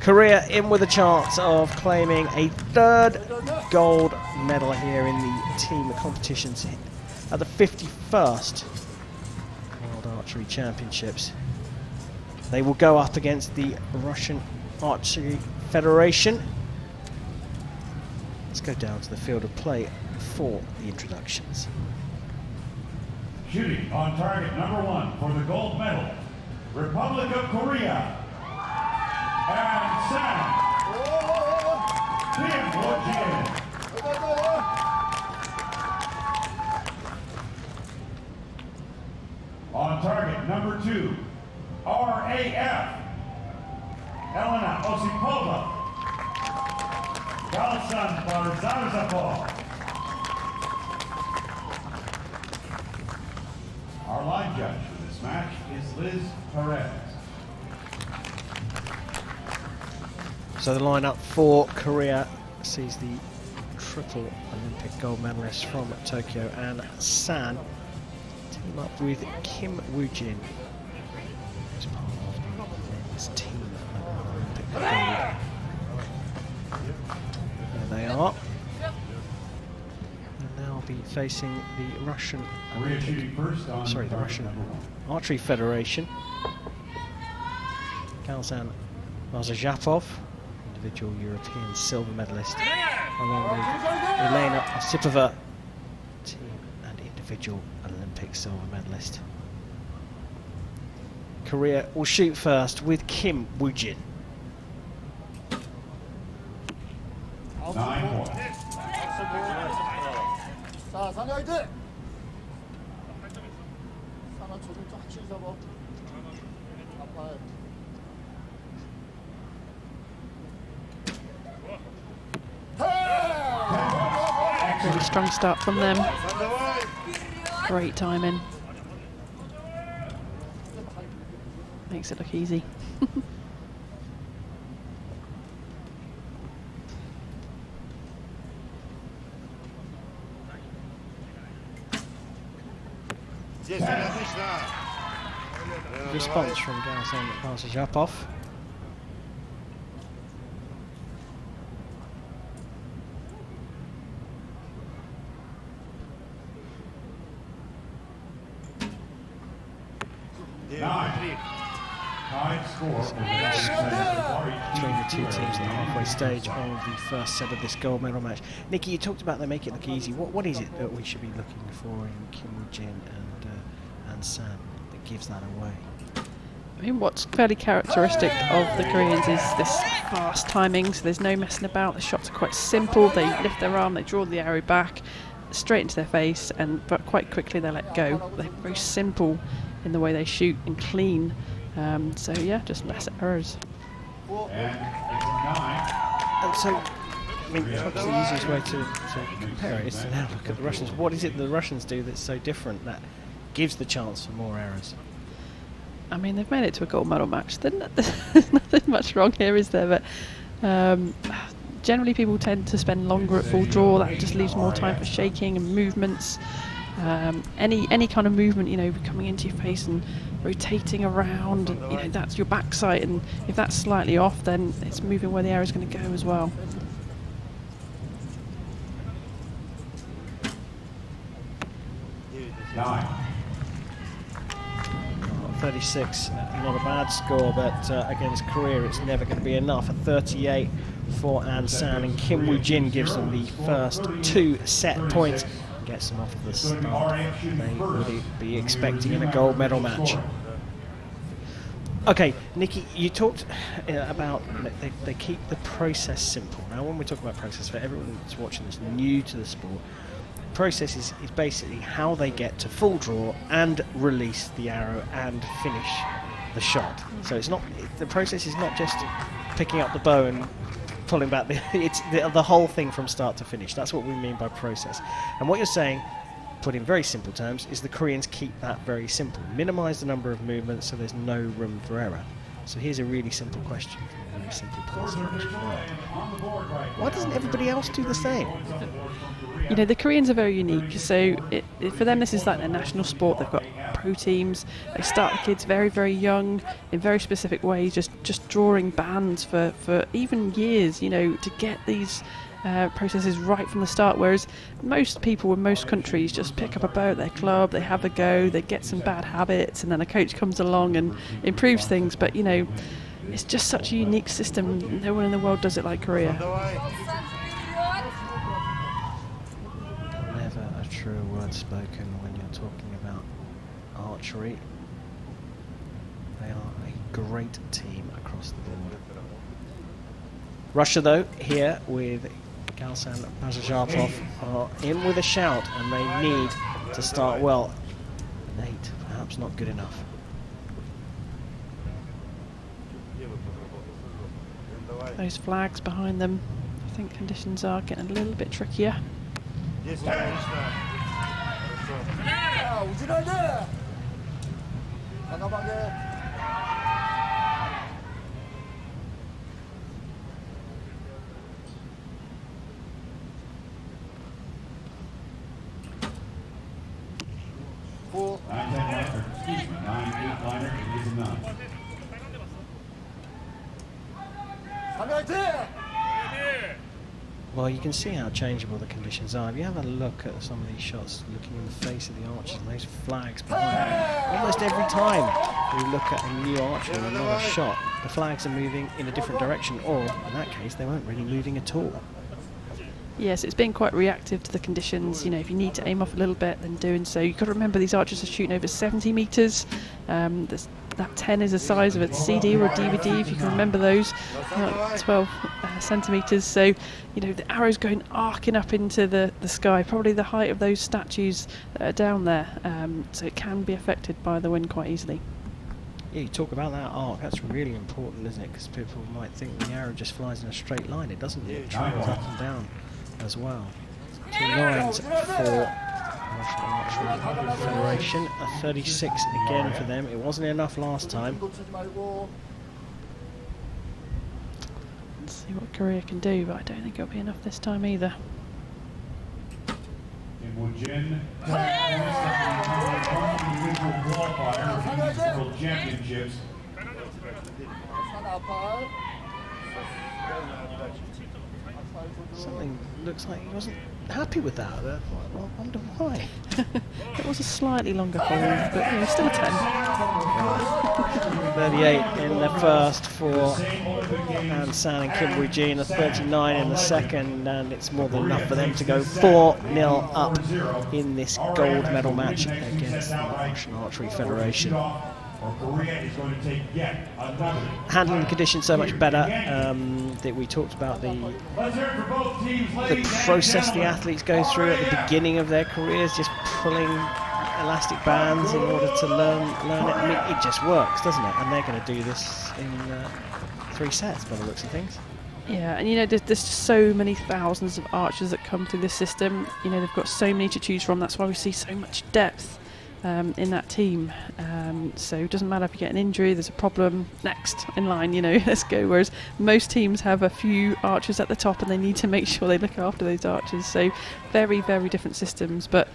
Korea in with a chance of claiming a third gold medal here in the team competitions at the 51st World Archery Championships. They will go up against the Russian Archery Federation. Let's go down to the field of play for the introductions. Shooting on target number 1 for the gold medal, Republic of Korea. And Sam Kim Woo-jin. On target number 2, RAF, Elena Osipova. Galsan Barzazapov. Our line judge for this match is Liz Perez. So the lineup for Korea sees the triple Olympic gold medalist from Tokyo and San team up with Kim Woo-jin as part of this team Olympic gold. There they are. And they'll be facing the Russian Russian Archery Federation. Galsan Barzazapov, individual European silver medalist, along with Elena Osipova, team and individual Olympic silver medalist. Korea will shoot first with Kim Woo-jin. 9 points. Really strong start from them. Great timing. Makes it look easy. Response from Galsan Barzazapov. Between the two teams in the halfway stage of the first set of this gold medal match. Nikki, you talked about they make it look easy. What is it that we should be looking for in Kim Woo-jin and San that gives that away? I mean, what's fairly characteristic of the Koreans is this fast timing, so there's no messing about. The shots are quite simple. They lift their arm, they draw the arrow back, straight into their face, but quite quickly they let go. They're very simple in the way they shoot and clean. So yeah, just less errors. And so, I mean, perhaps the easiest way to compare it is to now look at the Russians. What is it the Russians do that's so different that gives the chance for more errors? I mean, they've made it to a gold medal match. There's nothing much wrong here, is there? But generally people tend to spend longer at full draw. That just leaves more time for shaking and movements. Any kind of movement, you know, coming into your face and rotating around, and, you know, that's your backside, and if that's slightly off, then it's moving where the arrow is going to go as well. Nine. 36, not a bad score, but against Korea it's never going to be enough. A 38 for An San, and Kim Woo-jin gives them the first 2 set points. Gets them off the start they would be expecting in a gold medal match. Okay, Nikki, you talked about they keep the process simple. Now, when we talk about process, for everyone that's watching this new to the sport, process is basically how they get to full draw and release the arrow and finish the shot. So it's not, the process is not just picking up the bow and pulling back, it's the whole thing from start to finish. That's what we mean by process. And what you're saying, put in very simple terms, is the Koreans keep that very simple. Minimize the number of movements so there's no room for error. So here's a really simple question from a very simple person. Why doesn't everybody else do the same? You know, the Koreans are very unique, so for them this is like their national sport. They've got pro teams. They start the kids very, very young in very specific ways, just drawing bands for even years, you know, to get these processes right from the start, whereas most people in most countries just pick up a bow at their club, they have a go, they get some bad habits, and then a coach comes along and improves things. But you know, it's just such a unique system. No one in the world does it like Korea. Never a truer word spoken when you're talking about archery. They are a great team across the board. Russia, though, here with Galsan Bazazharpov are in with a shout, and they need to start well. An 8, perhaps not good enough. Those flags behind them, I think conditions are getting a little bit trickier. Well, you can see how changeable the conditions are. If you have a look at some of these shots, looking in the face of the archers, and those flags behind, almost every time we look at a new archer and another shot, the flags are moving in a different direction, or in that case, they weren't really moving at all. Yes, it's been quite reactive to the conditions. You know, if you need to aim off a little bit, then doing so. You've got to remember these archers are shooting over 70 metres. That 10 is the size of a CD or a DVD, if you can remember those, 12 centimetres. So, you know, the arrow's going arcing up into the sky, probably the height of those statues that are down there. So it can be affected by the wind quite easily. Yeah, you talk about that arc, that's really important, isn't it? Because people might think the arrow just flies in a straight line. It doesn't, it travels up and down as well. 2 lines for Russian Archery Federation, a 36 again for them. It wasn't enough last time. Let's see what Korea can do, but I don't think it'll be enough this time either. World Championships. Something looks like he wasn't happy with that. I wonder why. It was a slightly longer hold, but you know, still a 10. 38 in the first for San and Kim Woo-jin, a 39 in the second, and it's more than enough for them to go 4-0 up in this gold medal match against the Russian Archery Federation. Handling the conditions so much better. That we talked about the process the athletes go through at the beginning of their careers, just pulling elastic bands in order to learn it. I mean, it just works, doesn't it? And they're going to do this in 3 sets by the looks of things. Yeah, and you know, there's so many thousands of archers that come through this system. You know, they've got so many to choose from. That's why we see so much depth in that team. So it doesn't matter if you get an injury, there's a problem, next in line, you know, let's go. Whereas most teams have a few archers at the top and they need to make sure they look after those archers. So very, very different systems. But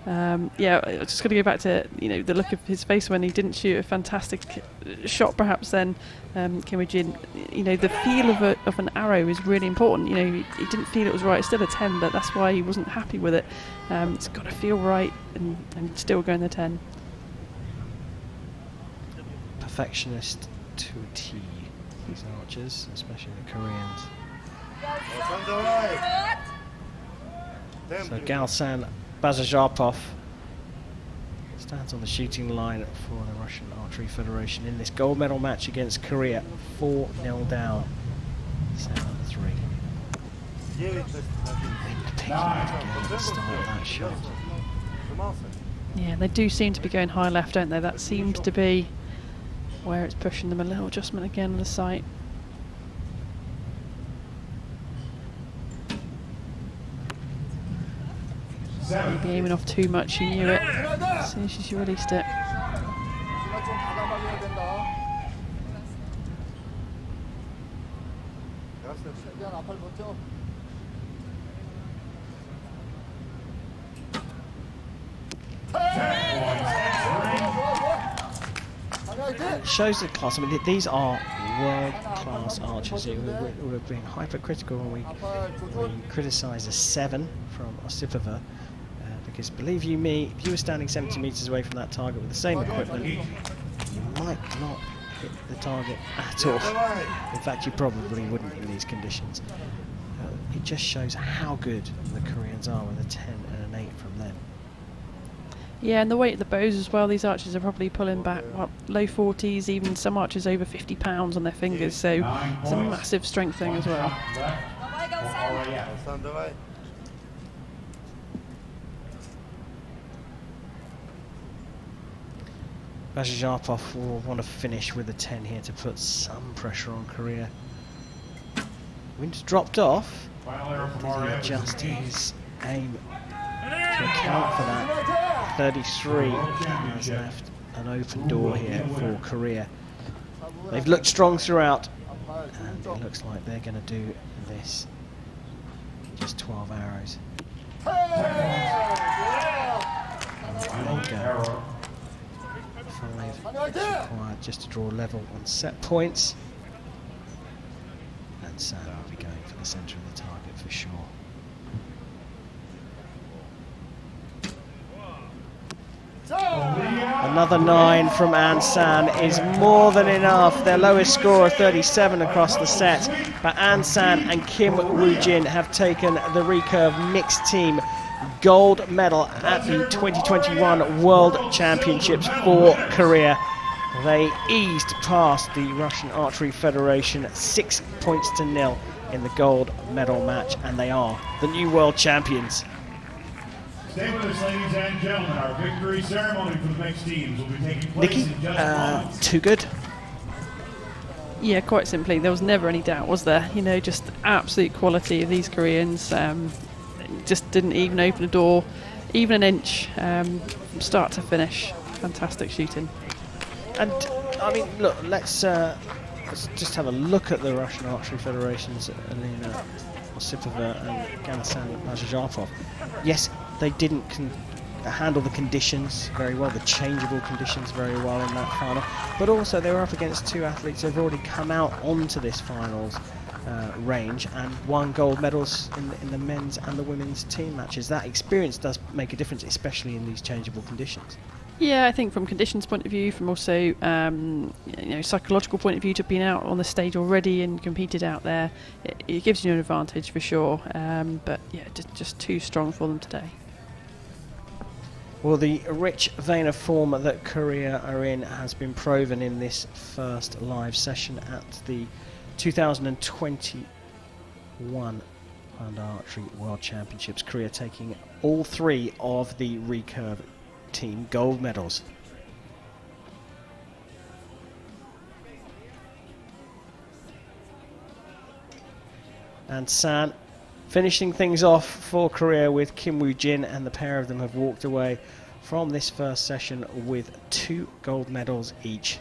yeah, I just got to go back to, you know, the look of his face when he didn't shoot a fantastic shot perhaps then, Kim Woo-jin. You know, the feel of an arrow is really important. You know, he didn't feel it was right. It's still a 10, but that's why he wasn't happy with it. It's got to feel right and still going the 10. Perfectionist to a T, these archers, especially the Koreans. So Galsan Bazazharpov stands on the shooting line for the Russian Archery Federation in this gold medal match against Korea. 4-0 down. 7-3. Start that shot. Yeah, they do seem to be going high left, don't they? That seems to be where it's pushing them. A little adjustment again on the sight. You'd be aiming off too much, you knew it as soon as you released it. shows the class. I mean, these are world-class archers. We're being hypercritical when we criticise a 7 from Osipova, because believe you me, if you were standing 70 metres away from that target with the same equipment, you might not hit the target at all. In fact, you probably wouldn't in these conditions. It just shows how good the Koreans are with a 10 and an 8 from them. Yeah, and the weight of the bows as well. These archers are probably pulling back low 40s, even some archers over 50 pounds on their fingers. So it's a massive strength thing as well. Bazhazharpov will want to finish with a 10 here to put some pressure on Korea. Wind's dropped off. Did he adjust his aim to account for that? 33 has left an open door here for Korea. They've looked strong throughout, and it looks like they're going to do this. Just 12 arrows. There you go. 5 required just to draw level on set points. And Sam will be going for the centre of the target for sure. Another 9 from An San is more than enough. Their lowest score of 37 across the set. But An San and Kim Woo-jin have taken the recurve mixed team gold medal at the 2021 World Championships for Korea. They eased past the Russian Archery Federation 6 points to 0 in the gold medal match, and they are the new world champions. Stay with us, ladies and gentlemen. Our victory ceremony for the mixed teams will be taking place Nikki, in just moments. too good? Yeah, quite simply, there was never any doubt, was there? You know, just absolute quality of these Koreans. Just didn't even open a door, even an inch, from start to finish. Fantastic shooting. And I mean, look, let's just have a look at the Russian Archery Federation's Elena Osipova and Ganasan Bazhazharpov. Yes, they didn't handle the conditions very well, the changeable conditions very well in that final, but also they were up against 2 athletes who have already come out onto this finals range and won gold medals in the men's and the women's team matches. That experience does make a difference, especially in these changeable conditions. Yeah, I think from conditions point of view, from also you know, psychological point of view, to being out on the stage already and competed out there, it gives you an advantage for sure. But yeah, just too strong for them today. Well, the rich vein of form that Korea are in has been proven in this first live session at the 2021 Hyundai Archery World Championships. Korea taking all 3 of the recurve team gold medals. And San finishing things off for Korea with Kim Woo-jin, and the pair of them have walked away from this first session with 2 gold medals each.